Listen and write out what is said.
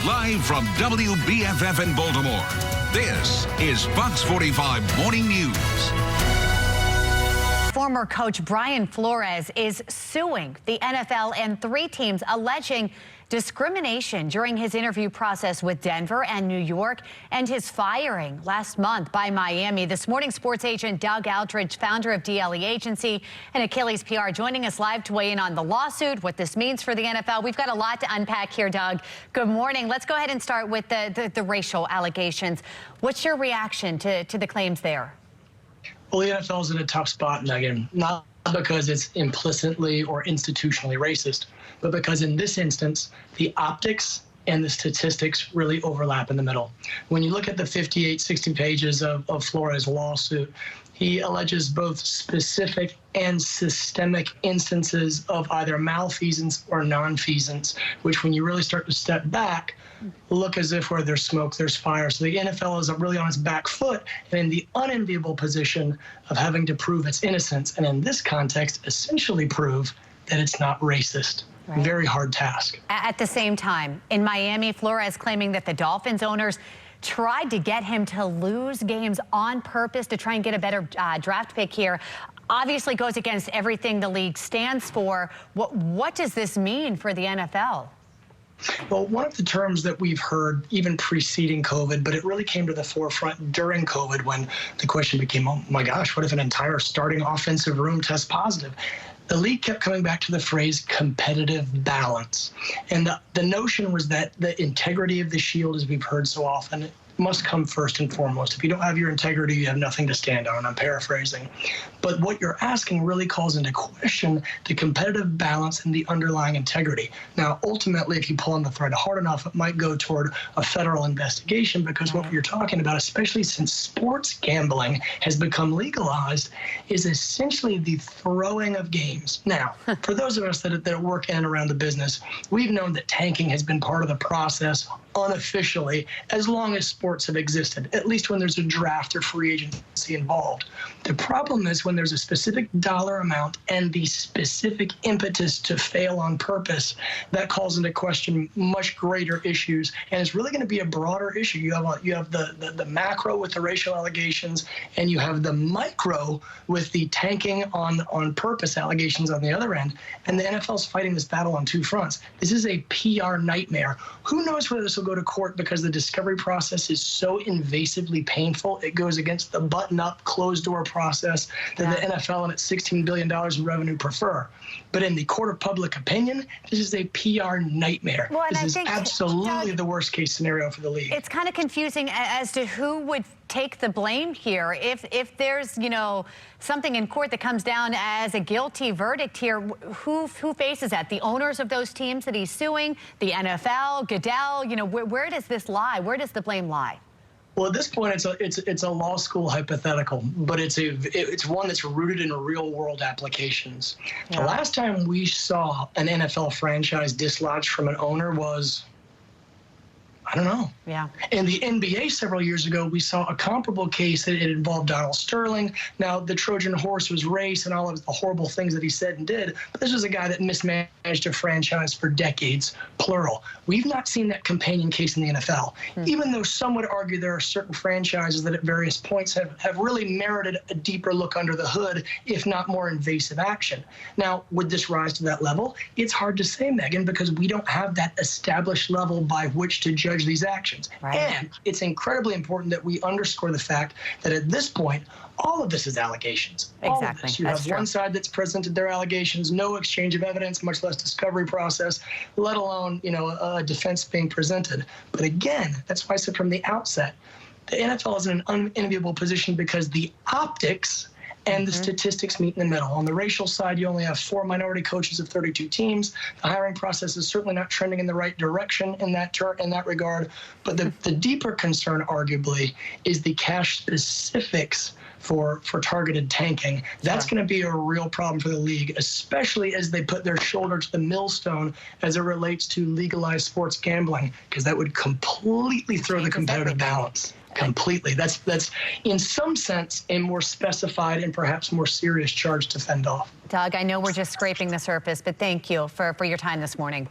Live from WBFF in Baltimore, this is Fox 45 Morning News. Former coach Brian Flores is suing the NFL and 3 teams alleging discrimination during his interview process with Denver and New York and his firing last month by Miami. This morning, sports agent Doug Eldridge, founder of DLE Agency and Achilles PR, joining us live to weigh in on the lawsuit, what this means for the NFL. We've got a lot to unpack here, Doug. Good morning. Let's go ahead and start with the racial allegations. What's your reaction to the claims there? Well, the NFL is in a tough spot, Megan, not because it's implicitly or institutionally racist, but because in this instance, the optics and the statistics really overlap in the middle. When you look at the 58, 60 pages of Flores' lawsuit, he alleges both specific and systemic instances of either malfeasance or nonfeasance, which when you really start to step back, look as if where there's smoke, there's fire. So the NFL is really on its back foot and in the unenviable position of having to prove its innocence. And in this context, essentially prove that it's not racist. Right. Very hard task. At the same time, in Miami, Flores claiming that the Dolphins owners tried to get him to lose games on purpose to try and get a better draft pick here. Obviously goes against everything the league stands for. What does this mean for the NFL? Well, one of the terms that we've heard even preceding COVID, but it really came to the forefront during COVID when the question became, oh my gosh, what if an entire starting offensive room tests positive? The league kept coming back to the phrase competitive balance. And the notion was that the integrity of the shield, as we've heard so often, must come first and foremost. If you don't have your integrity, you have nothing to stand on. I'm paraphrasing. But what you're asking really calls into question the competitive balance and the underlying integrity. Now, ultimately, if you pull on the thread hard enough, it might go toward a federal investigation, because what you're talking about, especially since sports gambling has become legalized, is essentially the throwing of games. Now, for those of us that work in and around the business, we've known that tanking has been part of the process unofficially as long as sports have existed, at least when there's a draft or free agency involved. The problem is when there's a specific dollar amount and the specific impetus to fail on purpose, that calls into question much greater issues, and it's really going to be a broader issue. You have the macro with the racial allegations, and you have the micro with the tanking on purpose allegations on the other end, and the NFL's fighting this battle on 2 fronts. This is a PR nightmare. Who knows whether this will go to court, because the discovery process is so invasively painful. It goes against the button-up, closed-door process that the NFL and its $16 billion in revenue prefer. But in the court of public opinion, this is a PR nightmare. Well, this is absolutely the worst-case scenario for the league. It's kind of confusing as to who would take the blame here. If there's, something in court that comes down as a guilty verdict here, who faces that? The owners of those teams that he's suing, the NFL, Goodell, where does this lie? Where does the blame lie? Well, at this point, it's a law school hypothetical, but it's one that's rooted in real-world applications. Yeah. The last time we saw an NFL franchise dislodged from an owner was, I don't know. Yeah. In the NBA several years ago, we saw a comparable case that it involved Donald Sterling. Now, the Trojan horse was race and all of the horrible things that he said and did, but this was a guy that mismanaged a franchise for decades, plural. We've not seen that companion case in the NFL, even though some would argue there are certain franchises that at various points have really merited a deeper look under the hood, if not more invasive action. Now, would this rise to that level? It's hard to say, Megan, because we don't have that established level by which to judge these actions. Right. And it's incredibly important that we underscore the fact that at this point, all of this is allegations. Exactly. All of this. You have one side that's presented their allegations, no exchange of evidence, much less discovery process, let alone, a defense being presented. But again, that's why I said from the outset, the NFL is in an unenviable position because the optics and the statistics meet in the middle. On the racial side, you only have 4 minority coaches of 32 teams. The hiring process is certainly not trending in the right direction in that regard. But the deeper concern, arguably, is the cash specifics for targeted tanking. That's going to be a real problem for the league, especially as they put their shoulder to the millstone as it relates to legalized sports gambling, because that would completely throw the competitive balance. Completely. That's in some sense a more specified and perhaps more serious charge to fend off. Doug, I know we're just scraping the surface, but thank you for your time this morning.